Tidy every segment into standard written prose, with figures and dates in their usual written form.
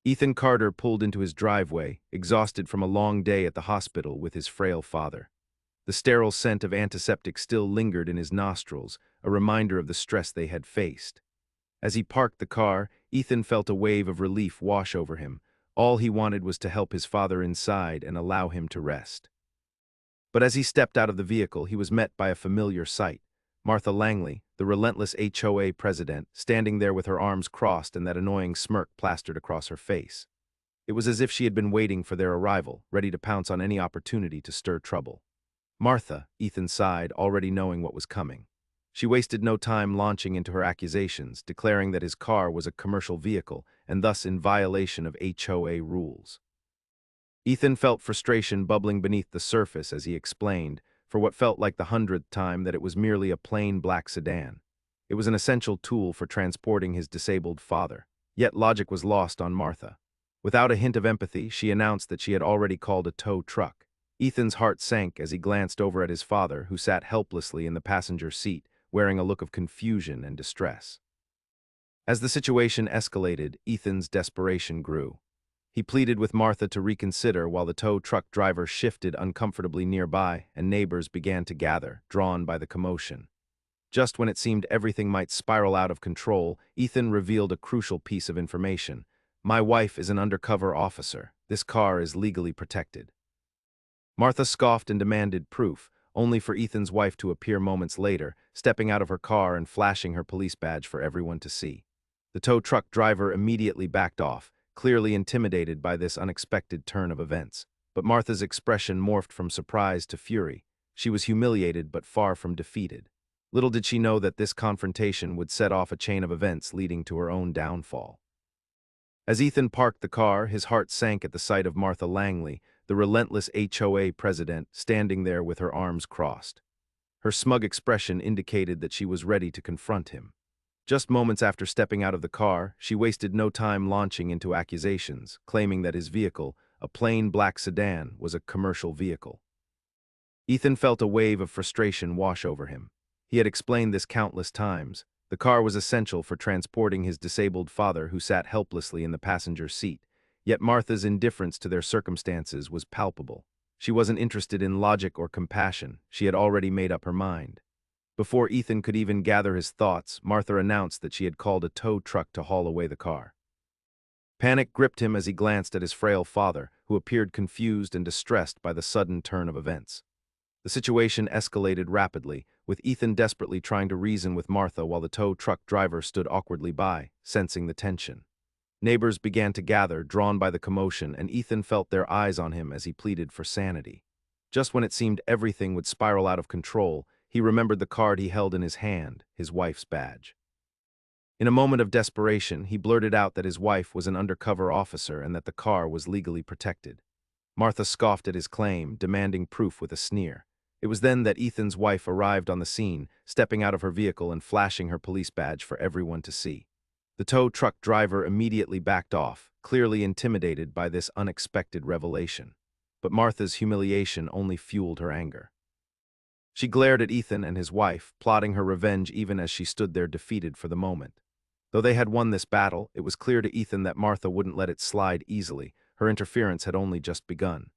Ethan Carter pulled into his driveway, exhausted from a long day at the hospital with his frail father. The sterile scent of antiseptic still lingered in his nostrils, a reminder of the stress they had faced. As he parked the car, Ethan felt a wave of relief wash over him. All he wanted was to help his father inside and allow him to rest. But as he stepped out of the vehicle, he was met by a familiar sight. Martha Langley, the relentless HOA president, standing there with her arms crossed and that annoying smirk plastered across her face. It was as if she had been waiting for their arrival, ready to pounce on any opportunity to stir trouble. Martha, Ethan sighed, already knowing what was coming. She wasted no time launching into her accusations, declaring that his car was a commercial vehicle and thus in violation of HOA rules. Ethan felt frustration bubbling beneath the surface as he explained, for what felt like the 100th time, that it was merely a plain black sedan. It was an essential tool for transporting his disabled father. Yet logic was lost on Martha. Without a hint of empathy, she announced that she had already called a tow truck. Ethan's heart sank as he glanced over at his father, who sat helplessly in the passenger seat, wearing a look of confusion and distress. As the situation escalated, Ethan's desperation grew. He pleaded with Martha to reconsider while the tow truck driver shifted uncomfortably nearby and neighbors began to gather, drawn by the commotion. Just when it seemed everything might spiral out of control, Ethan revealed a crucial piece of information. "My wife is an undercover officer. This car is legally protected." Martha scoffed and demanded proof, only for Ethan's wife to appear moments later, stepping out of her car and flashing her police badge for everyone to see. The tow truck driver immediately backed off, clearly intimidated by this unexpected turn of events. But Martha's expression morphed from surprise to fury. She was humiliated but far from defeated. Little did she know that this confrontation would set off a chain of events leading to her own downfall. As Ethan parked the car, his heart sank at the sight of Martha Langley, the relentless HOA president, standing there with her arms crossed. Her smug expression indicated that she was ready to confront him. Just moments after stepping out of the car, she wasted no time launching into accusations, claiming that his vehicle, a plain black sedan, was a commercial vehicle. Ethan felt a wave of frustration wash over him. He had explained this countless times. The car was essential for transporting his disabled father, who sat helplessly in the passenger seat. Yet Martha's indifference to their circumstances was palpable. She wasn't interested in logic or compassion. She had already made up her mind. Before Ethan could even gather his thoughts, Martha announced that she had called a tow truck to haul away the car. Panic gripped him as he glanced at his frail father, who appeared confused and distressed by the sudden turn of events. The situation escalated rapidly, with Ethan desperately trying to reason with Martha while the tow truck driver stood awkwardly by, sensing the tension. Neighbors began to gather, drawn by the commotion, and Ethan felt their eyes on him as he pleaded for sanity. Just when it seemed everything would spiral out of control, he remembered the card he held in his hand, his wife's badge. In a moment of desperation, he blurted out that his wife was an undercover officer and that the car was legally protected. Martha scoffed at his claim, demanding proof with a sneer. It was then that Ethan's wife arrived on the scene, stepping out of her vehicle and flashing her police badge for everyone to see. The tow truck driver immediately backed off, clearly intimidated by this unexpected revelation. But Martha's humiliation only fueled her anger. She glared at Ethan and his wife, plotting her revenge even as she stood there defeated for the moment. Though they had won this battle, it was clear to Ethan that Martha wouldn't let it slide easily. Her interference had only just begun.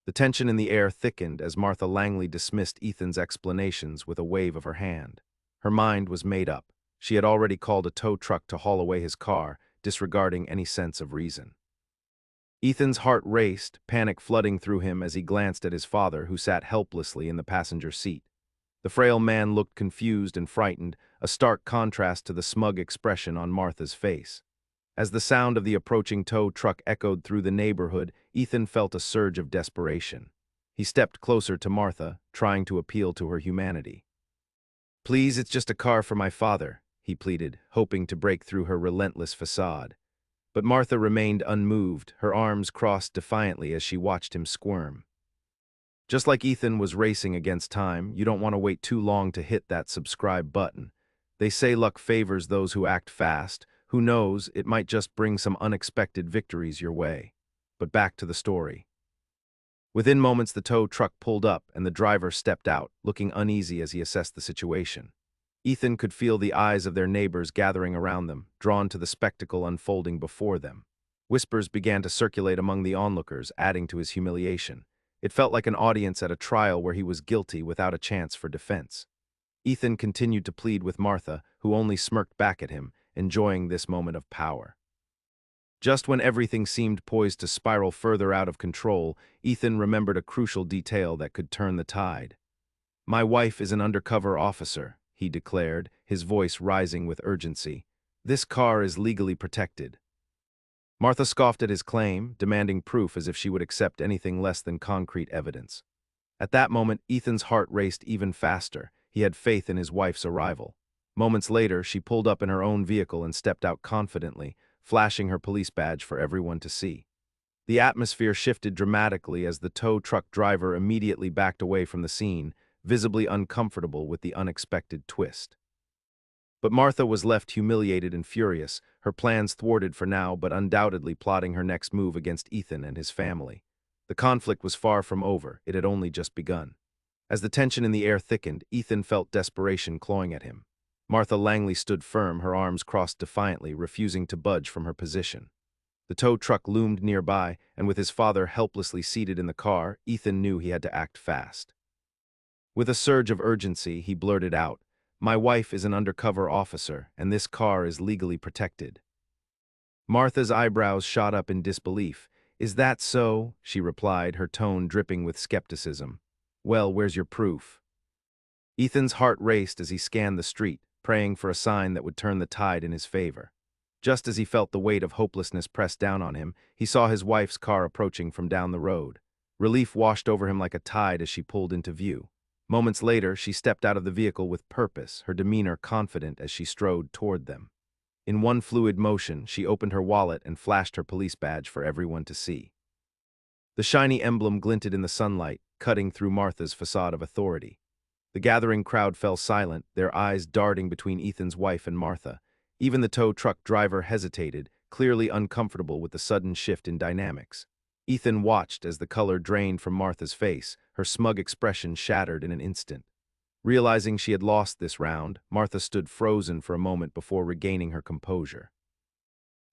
The tension in the air thickened as Martha Langley dismissed Ethan's explanations with a wave of her hand. Her mind was made up. She had already called a tow truck to haul away his car, disregarding any sense of reason. Ethan's heart raced, panic flooding through him as he glanced at his father, who sat helplessly in the passenger seat. The frail man looked confused and frightened, a stark contrast to the smug expression on Martha's face. As the sound of the approaching tow truck echoed through the neighborhood, Ethan felt a surge of desperation. He stepped closer to Martha, trying to appeal to her humanity. "Please, it's just a car for my father," he pleaded, hoping to break through her relentless facade. But Martha remained unmoved, her arms crossed defiantly as she watched him squirm. Just like Ethan was racing against time, you don't want to wait too long to hit that subscribe button. They say luck favors those who act fast. Who knows, it might just bring some unexpected victories your way. But back to the story. Within moments, the tow truck pulled up and the driver stepped out, looking uneasy as he assessed the situation. Ethan could feel the eyes of their neighbors gathering around them, drawn to the spectacle unfolding before them. Whispers began to circulate among the onlookers, adding to his humiliation. It felt like an audience at a trial where he was guilty without a chance for defense. Ethan continued to plead with Martha, who only smirked back at him, enjoying this moment of power. Just when everything seemed poised to spiral further out of control, Ethan remembered a crucial detail that could turn the tide. "My wife is an undercover officer," he declared, his voice rising with urgency. "This car is legally protected." Martha scoffed at his claim, demanding proof as if she would accept anything less than concrete evidence. At that moment, Ethan's heart raced even faster. He had faith in his wife's arrival. Moments later, she pulled up in her own vehicle and stepped out confidently, flashing her police badge for everyone to see. The atmosphere shifted dramatically as the tow truck driver immediately backed away from the scene, visibly uncomfortable with the unexpected twist. But Martha was left humiliated and furious, her plans thwarted for now but undoubtedly plotting her next move against Ethan and his family. The conflict was far from over, it had only just begun. As the tension in the air thickened, Ethan felt desperation clawing at him. Martha Langley stood firm, her arms crossed defiantly, refusing to budge from her position. The tow truck loomed nearby, and with his father helplessly seated in the car, Ethan knew he had to act fast. With a surge of urgency, he blurted out, "My wife is an undercover officer, and this car is legally protected." Martha's eyebrows shot up in disbelief. "Is that so?" she replied, her tone dripping with skepticism. "Well, where's your proof?" Ethan's heart raced as he scanned the street, praying for a sign that would turn the tide in his favor. Just as he felt the weight of hopelessness press down on him, he saw his wife's car approaching from down the road. Relief washed over him like a tide as she pulled into view. Moments later, she stepped out of the vehicle with purpose, her demeanor confident as she strode toward them. In one fluid motion, she opened her wallet and flashed her police badge for everyone to see. The shiny emblem glinted in the sunlight, cutting through Martha's facade of authority. The gathering crowd fell silent, their eyes darting between Ethan's wife and Martha. Even the tow truck driver hesitated, clearly uncomfortable with the sudden shift in dynamics. Ethan watched as the color drained from Martha's face, her smug expression shattered in an instant. Realizing she had lost this round, Martha stood frozen for a moment before regaining her composure.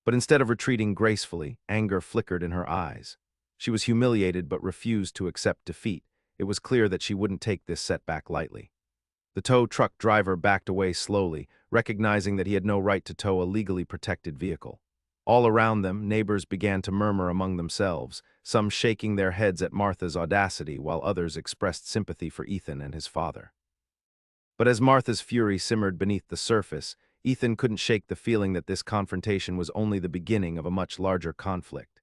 But instead of retreating gracefully, anger flickered in her eyes. She was humiliated but refused to accept defeat. It was clear that she wouldn't take this setback lightly. The tow truck driver backed away slowly, recognizing that he had no right to tow a legally protected vehicle. All around them, neighbors began to murmur among themselves, some shaking their heads at Martha's audacity while others expressed sympathy for Ethan and his father. But as Martha's fury simmered beneath the surface, Ethan couldn't shake the feeling that this confrontation was only the beginning of a much larger conflict.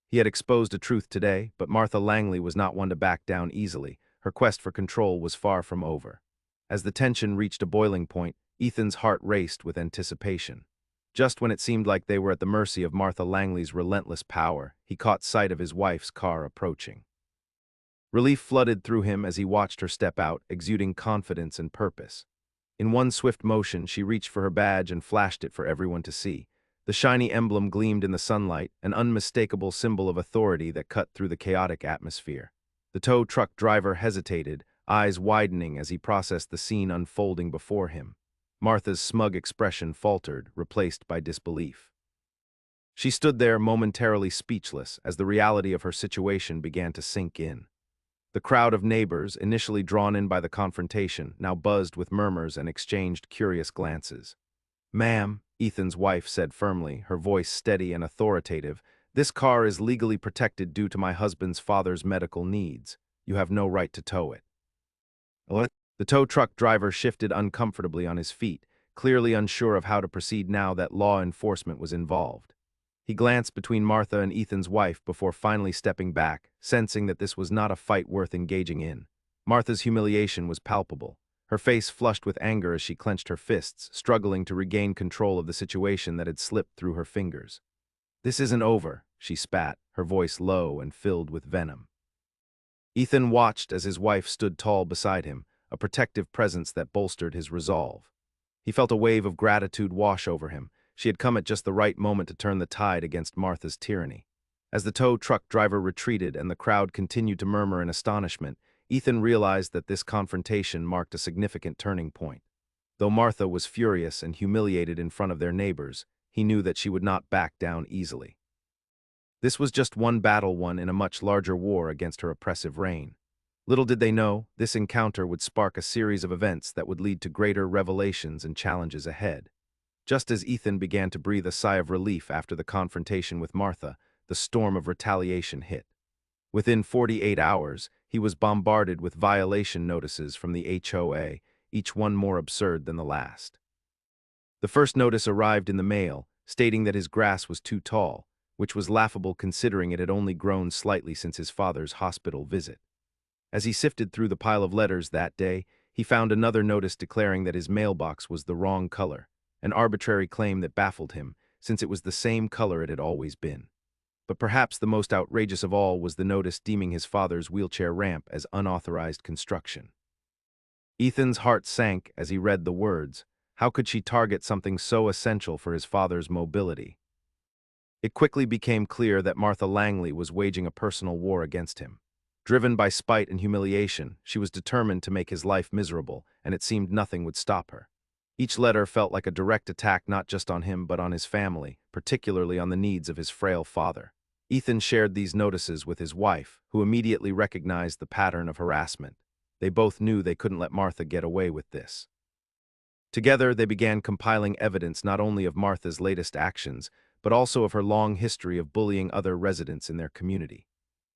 He had exposed a truth today, but Martha Langley was not one to back down easily. Her quest for control was far from over. As the tension reached a boiling point, Ethan's heart raced with anticipation. Just when it seemed like they were at the mercy of Martha Langley's relentless power, he caught sight of his wife's car approaching. Relief flooded through him as he watched her step out, exuding confidence and purpose. In one swift motion, she reached for her badge and flashed it for everyone to see. The shiny emblem gleamed in the sunlight, an unmistakable symbol of authority that cut through the chaotic atmosphere. The tow truck driver hesitated, eyes widening as he processed the scene unfolding before him. Martha's smug expression faltered, replaced by disbelief. She stood there momentarily speechless as the reality of her situation began to sink in. The crowd of neighbors, initially drawn in by the confrontation, now buzzed with murmurs and exchanged curious glances. "Ma'am," Ethan's wife said firmly, her voice steady and authoritative, "this car is legally protected due to my husband's father's medical needs. You have no right to tow it." "What?" The tow truck driver shifted uncomfortably on his feet, clearly unsure of how to proceed now that law enforcement was involved. He glanced between Martha and Ethan's wife before finally stepping back, sensing that this was not a fight worth engaging in. Martha's humiliation was palpable. Her face flushed with anger as she clenched her fists, struggling to regain control of the situation that had slipped through her fingers. "This isn't over," she spat, her voice low and filled with venom. Ethan watched as his wife stood tall beside him, a protective presence that bolstered his resolve. He felt a wave of gratitude wash over him. She had come at just the right moment to turn the tide against Martha's tyranny. As the tow truck driver retreated and the crowd continued to murmur in astonishment, Ethan realized that this confrontation marked a significant turning point. Though Martha was furious and humiliated in front of their neighbors, he knew that she would not back down easily. This was just one battle won in a much larger war against her oppressive reign. Little did they know, this encounter would spark a series of events that would lead to greater revelations and challenges ahead. Just as Ethan began to breathe a sigh of relief after the confrontation with Martha, the storm of retaliation hit. Within 48 hours, he was bombarded with violation notices from the HOA, each one more absurd than the last. The first notice arrived in the mail, stating that his grass was too tall, which was laughable considering it had only grown slightly since his father's hospital visit. As he sifted through the pile of letters that day, he found another notice declaring that his mailbox was the wrong color, an arbitrary claim that baffled him, since it was the same color it had always been. But perhaps the most outrageous of all was the notice deeming his father's wheelchair ramp as unauthorized construction. Ethan's heart sank as he read the words. How could she target something so essential for his father's mobility? It quickly became clear that Martha Langley was waging a personal war against him. Driven by spite and humiliation, she was determined to make his life miserable, and it seemed nothing would stop her. Each letter felt like a direct attack not just on him but on his family, particularly on the needs of his frail father. Ethan shared these notices with his wife, who immediately recognized the pattern of harassment. They both knew they couldn't let Martha get away with this. Together, they began compiling evidence not only of Martha's latest actions, but also of her long history of bullying other residents in their community.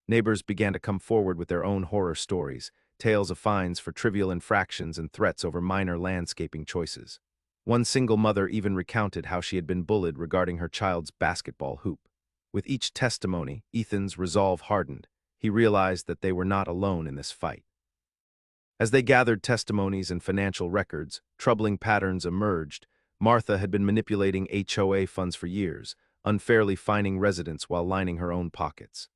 Neighbors began to come forward with their own horror stories, tales of fines for trivial infractions and threats over minor landscaping choices. One single mother even recounted how she had been bullied regarding her child's basketball hoop. With each testimony, Ethan's resolve hardened. He realized that they were not alone in this fight. As they gathered testimonies and financial records, troubling patterns emerged. Martha had been manipulating HOA funds for years, unfairly fining residents while lining her own pockets.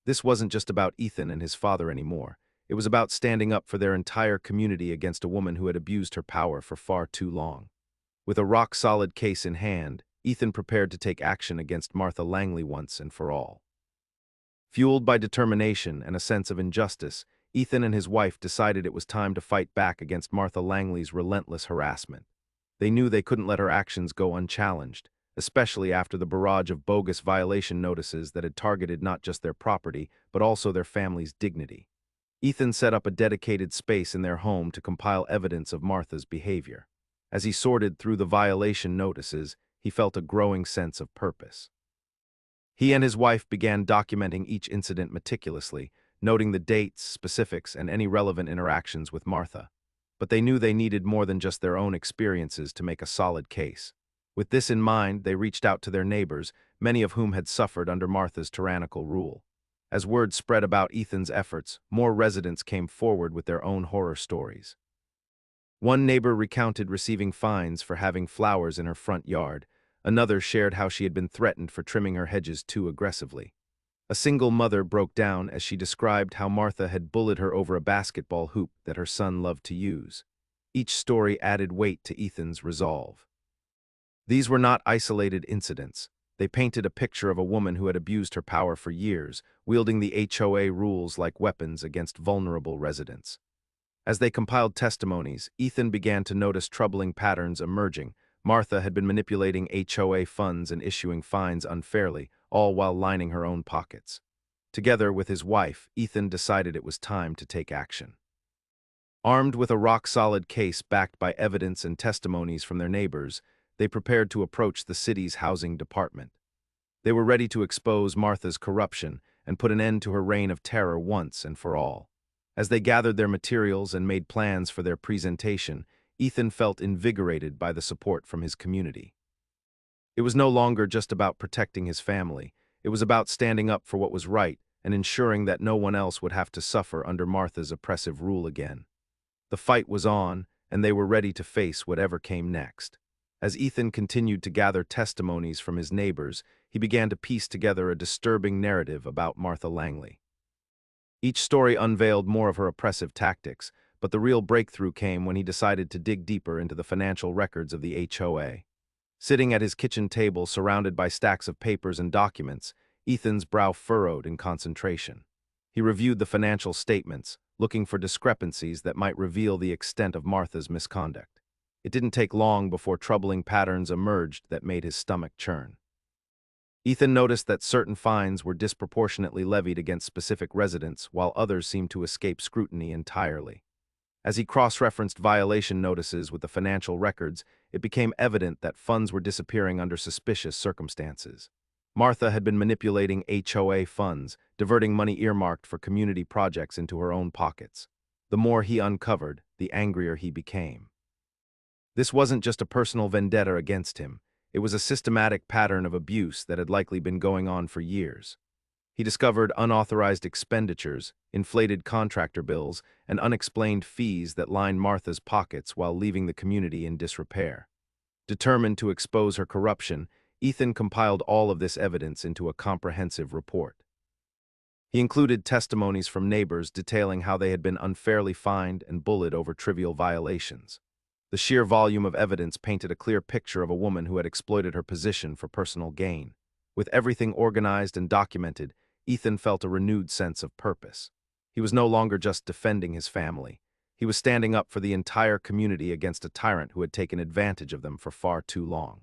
This wasn't just about Ethan and his father anymore. It was about standing up for their entire community against a woman who had abused her power for far too long. With a rock-solid case in hand, Ethan prepared to take action against Martha Langley once and for all. Fueled by determination and a sense of injustice, Ethan and his wife decided it was time to fight back against Martha Langley's relentless harassment. They knew they couldn't let her actions go unchallenged, especially after the barrage of bogus violation notices that had targeted not just their property, but also their family's dignity. Ethan set up a dedicated space in their home to compile evidence of Martha's behavior. As he sorted through the violation notices, he felt a growing sense of purpose. He and his wife began documenting each incident meticulously, noting the dates, specifics, and any relevant interactions with Martha. But they knew they needed more than just their own experiences to make a solid case. With this in mind, they reached out to their neighbors, many of whom had suffered under Martha's tyrannical rule. As word spread about Ethan's efforts, more residents came forward with their own horror stories. One neighbor recounted receiving fines for having flowers in her front yard. Another shared how she had been threatened for trimming her hedges too aggressively. A single mother broke down as she described how Martha had bullied her over a basketball hoop that her son loved to use. Each story added weight to Ethan's resolve. These were not isolated incidents. They painted a picture of a woman who had abused her power for years, wielding the HOA rules like weapons against vulnerable residents. As they compiled testimonies, Ethan began to notice troubling patterns emerging. Martha had been manipulating HOA funds and issuing fines unfairly, all while lining her own pockets. Together with his wife, Ethan decided it was time to take action. Armed with a rock-solid case backed by evidence and testimonies from their neighbors, they prepared to approach the city's housing department. They were ready to expose Martha's corruption and put an end to her reign of terror once and for all. As they gathered their materials and made plans for their presentation, Ethan felt invigorated by the support from his community. It was no longer just about protecting his family. It was about standing up for what was right and ensuring that no one else would have to suffer under Martha's oppressive rule again. The fight was on, and they were ready to face whatever came next. As Ethan continued to gather testimonies from his neighbors, he began to piece together a disturbing narrative about Martha Langley. Each story unveiled more of her oppressive tactics, but the real breakthrough came when he decided to dig deeper into the financial records of the HOA. Sitting at his kitchen table surrounded by stacks of papers and documents, Ethan's brow furrowed in concentration. He reviewed the financial statements, looking for discrepancies that might reveal the extent of Martha's misconduct. It didn't take long before troubling patterns emerged that made his stomach churn. Ethan noticed that certain fines were disproportionately levied against specific residents, while others seemed to escape scrutiny entirely. As he cross-referenced violation notices with the financial records, it became evident that funds were disappearing under suspicious circumstances. Martha had been manipulating HOA funds, diverting money earmarked for community projects into her own pockets. The more he uncovered, the angrier he became. This wasn't just a personal vendetta against him. It was a systematic pattern of abuse that had likely been going on for years. He discovered unauthorized expenditures, inflated contractor bills, and unexplained fees that lined Martha's pockets while leaving the community in disrepair. Determined to expose her corruption, Ethan compiled all of this evidence into a comprehensive report. He included testimonies from neighbors detailing how they had been unfairly fined and bullied over trivial violations. The sheer volume of evidence painted a clear picture of a woman who had exploited her position for personal gain. With everything organized and documented, Ethan felt a renewed sense of purpose. He was no longer just defending his family. He was standing up for the entire community against a tyrant who had taken advantage of them for far too long.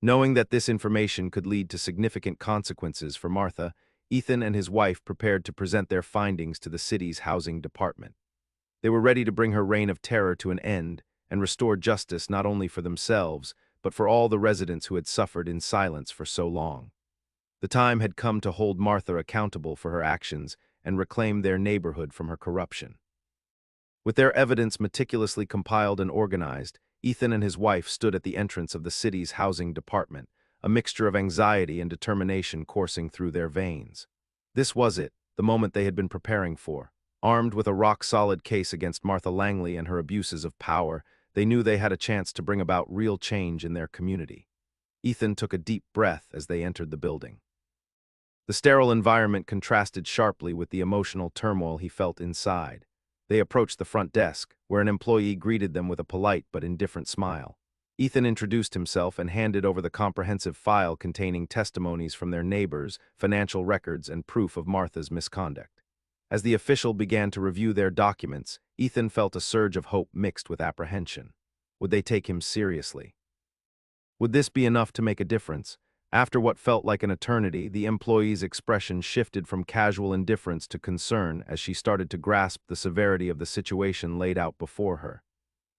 Knowing that this information could lead to significant consequences for Martha, Ethan and his wife prepared to present their findings to the city's housing department. They were ready to bring her reign of terror to an end and restore justice not only for themselves, but for all the residents who had suffered in silence for so long. The time had come to hold Martha accountable for her actions and reclaim their neighborhood from her corruption. With their evidence meticulously compiled and organized, Ethan and his wife stood at the entrance of the city's housing department, a mixture of anxiety and determination coursing through their veins. This was it, the moment they had been preparing for. Armed with a rock-solid case against Martha Langley and her abuses of power, they knew they had a chance to bring about real change in their community. Ethan took a deep breath as they entered the building. The sterile environment contrasted sharply with the emotional turmoil he felt inside. They approached the front desk, where an employee greeted them with a polite but indifferent smile. Ethan introduced himself and handed over the comprehensive file containing testimonies from their neighbors, financial records, and proof of Martha's misconduct. As the official began to review their documents, Ethan felt a surge of hope mixed with apprehension. Would they take him seriously? Would this be enough to make a difference? After what felt like an eternity, the employee's expression shifted from casual indifference to concern as she started to grasp the severity of the situation laid out before her.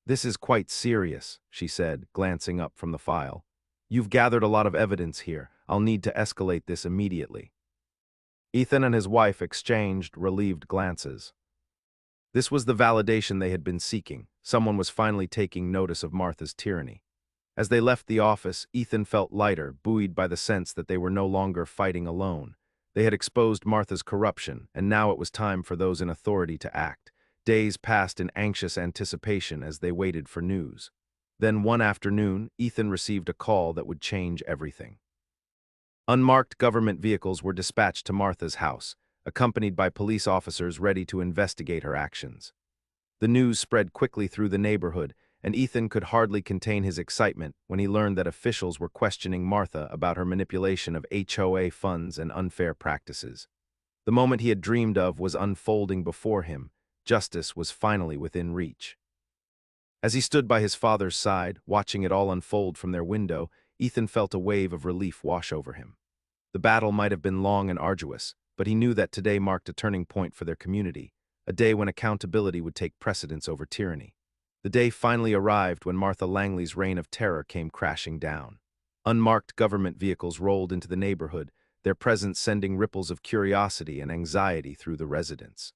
"This is quite serious," she said, glancing up from the file. "You've gathered a lot of evidence here. I'll need to escalate this immediately." Ethan and his wife exchanged relieved glances. This was the validation they had been seeking. Someone was finally taking notice of Martha's tyranny. As they left the office, Ethan felt lighter, buoyed by the sense that they were no longer fighting alone. They had exposed Martha's corruption, and now it was time for those in authority to act. Days passed in anxious anticipation as they waited for news. Then one afternoon, Ethan received a call that would change everything. Unmarked government vehicles were dispatched to Martha's house, accompanied by police officers ready to investigate her actions. The news spread quickly through the neighborhood, and Ethan could hardly contain his excitement when he learned that officials were questioning Martha about her manipulation of HOA funds and unfair practices. The moment he had dreamed of was unfolding before him. Justice was finally within reach. As he stood by his father's side, watching it all unfold from their window, Ethan felt a wave of relief wash over him. The battle might have been long and arduous, but he knew that today marked a turning point for their community, a day when accountability would take precedence over tyranny. The day finally arrived when Martha Langley's reign of terror came crashing down. Unmarked government vehicles rolled into the neighborhood, their presence sending ripples of curiosity and anxiety through the residents.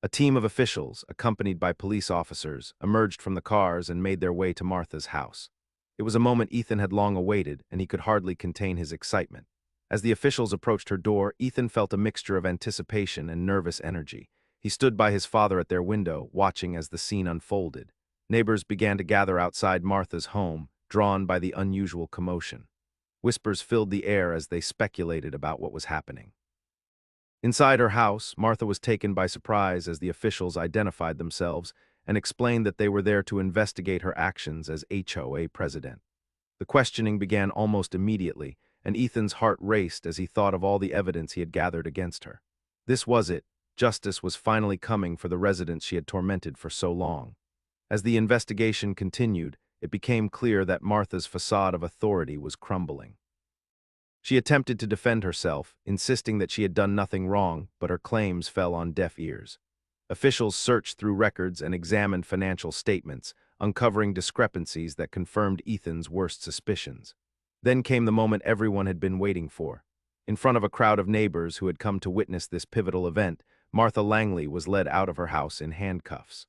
A team of officials, accompanied by police officers, emerged from the cars and made their way to Martha's house. It was a moment Ethan had long awaited, and he could hardly contain his excitement. As the officials approached her door, Ethan felt a mixture of anticipation and nervous energy. He stood by his father at their window, watching as the scene unfolded. Neighbors began to gather outside Martha's home, drawn by the unusual commotion. Whispers filled the air as they speculated about what was happening. Inside her house, Martha was taken by surprise as the officials identified themselves and explained that they were there to investigate her actions as HOA President. The questioning began almost immediately, and Ethan's heart raced as he thought of all the evidence he had gathered against her. This was it. Justice was finally coming for the residents she had tormented for so long. As the investigation continued, it became clear that Martha's facade of authority was crumbling. She attempted to defend herself, insisting that she had done nothing wrong, but her claims fell on deaf ears. Officials searched through records and examined financial statements, uncovering discrepancies that confirmed Ethan's worst suspicions. Then came the moment everyone had been waiting for. In front of a crowd of neighbors who had come to witness this pivotal event, Martha Langley was led out of her house in handcuffs.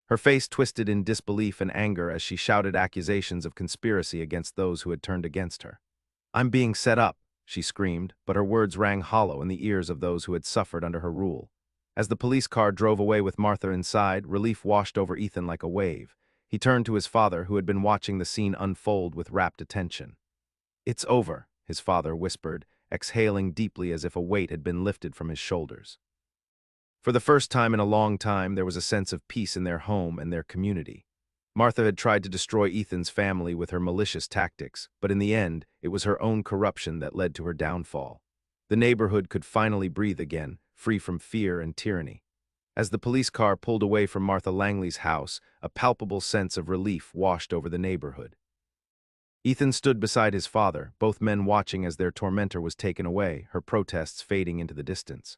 Her face twisted in disbelief and anger as she shouted accusations of conspiracy against those who had turned against her. "I'm being set up," she screamed, but her words rang hollow in the ears of those who had suffered under her rule. As the police car drove away with Martha inside, relief washed over Ethan like a wave. He turned to his father, who had been watching the scene unfold with rapt attention. "It's over," his father whispered, exhaling deeply as if a weight had been lifted from his shoulders. For the first time in a long time, there was a sense of peace in their home and their community. Martha had tried to destroy Ethan's family with her malicious tactics, but in the end, it was her own corruption that led to her downfall. The neighborhood could finally breathe again, free from fear and tyranny. As the police car pulled away from Martha Langley's house, a palpable sense of relief washed over the neighborhood. Ethan stood beside his father, both men watching as their tormentor was taken away, her protests fading into the distance.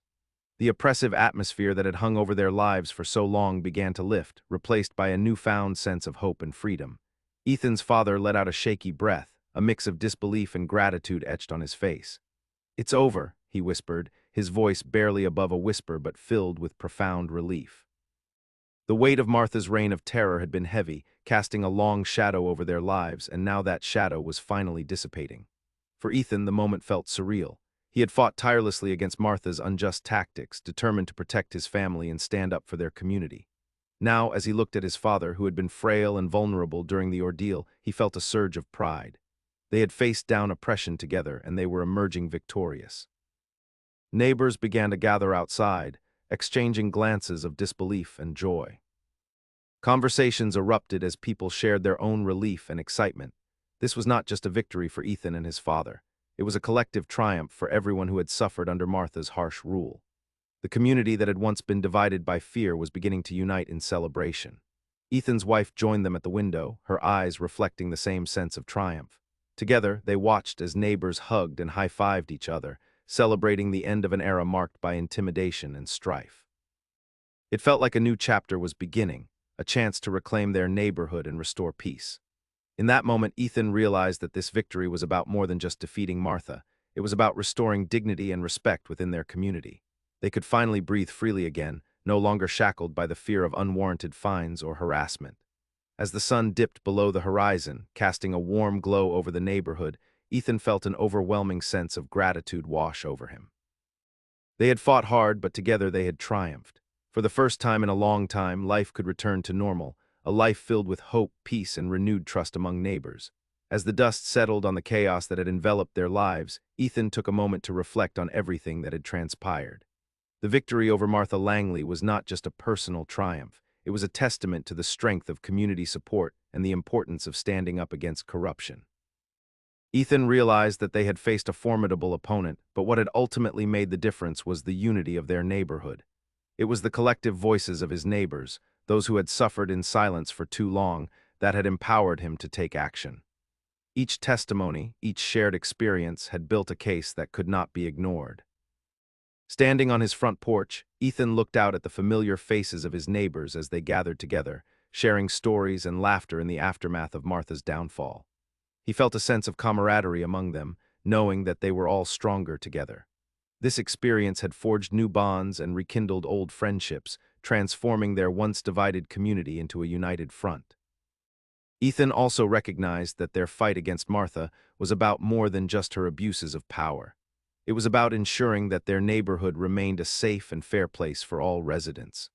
The oppressive atmosphere that had hung over their lives for so long began to lift, replaced by a newfound sense of hope and freedom. Ethan's father let out a shaky breath, a mix of disbelief and gratitude etched on his face. "It's over," he whispered, his voice barely above a whisper but filled with profound relief. The weight of Martha's reign of terror had been heavy, casting a long shadow over their lives, and now that shadow was finally dissipating. For Ethan, the moment felt surreal. He had fought tirelessly against Martha's unjust tactics, determined to protect his family and stand up for their community. Now, as he looked at his father, who had been frail and vulnerable during the ordeal, he felt a surge of pride. They had faced down oppression together, and they were emerging victorious. Neighbors began to gather outside, exchanging glances of disbelief and joy. Conversations erupted as people shared their own relief and excitement. This was not just a victory for Ethan and his father. It was a collective triumph for everyone who had suffered under Martha's harsh rule. The community that had once been divided by fear was beginning to unite in celebration. Ethan's wife joined them at the window, her eyes reflecting the same sense of triumph. Together, they watched as neighbors hugged and high-fived each other, celebrating the end of an era marked by intimidation and strife. It felt like a new chapter was beginning, a chance to reclaim their neighborhood and restore peace. In that moment, Ethan realized that this victory was about more than just defeating Martha. It was about restoring dignity and respect within their community. They could finally breathe freely again, no longer shackled by the fear of unwarranted fines or harassment. As the sun dipped below the horizon, casting a warm glow over the neighborhood, Ethan felt an overwhelming sense of gratitude wash over him. They had fought hard, but together they had triumphed. For the first time in a long time, life could return to normal, a life filled with hope, peace, and renewed trust among neighbors. As the dust settled on the chaos that had enveloped their lives, Ethan took a moment to reflect on everything that had transpired. The victory over Martha Langley was not just a personal triumph. It was a testament to the strength of community support and the importance of standing up against corruption. Ethan realized that they had faced a formidable opponent, but what had ultimately made the difference was the unity of their neighborhood. It was the collective voices of his neighbors, those who had suffered in silence for too long, that had empowered him to take action. Each testimony, each shared experience had built a case that could not be ignored. Standing on his front porch, Ethan looked out at the familiar faces of his neighbors as they gathered together, sharing stories and laughter in the aftermath of Martha's downfall. He felt a sense of camaraderie among them, knowing that they were all stronger together. This experience had forged new bonds and rekindled old friendships, transforming their once divided community into a united front. Ethan also recognized that their fight against Martha was about more than just her abuses of power. It was about ensuring that their neighborhood remained a safe and fair place for all residents.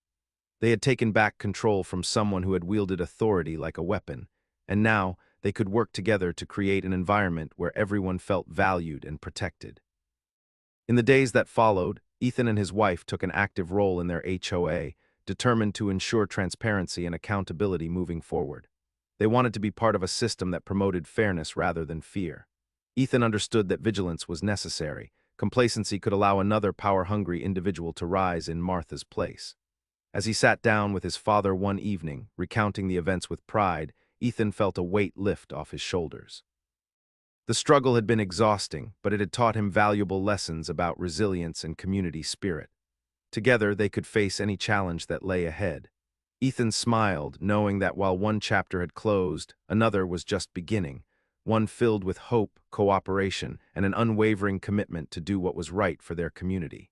They had taken back control from someone who had wielded authority like a weapon, and now they could work together to create an environment where everyone felt valued and protected. In the days that followed, Ethan and his wife took an active role in their HOA, determined to ensure transparency and accountability moving forward. They wanted to be part of a system that promoted fairness rather than fear. Ethan understood that vigilance was necessary. Complacency could allow another power-hungry individual to rise in Martha's place. As he sat down with his father one evening, recounting the events with pride, Ethan felt a weight lift off his shoulders. The struggle had been exhausting, but it had taught him valuable lessons about resilience and community spirit. Together, they could face any challenge that lay ahead. Ethan smiled, knowing that while one chapter had closed, another was just beginning, one filled with hope, cooperation, and an unwavering commitment to do what was right for their community.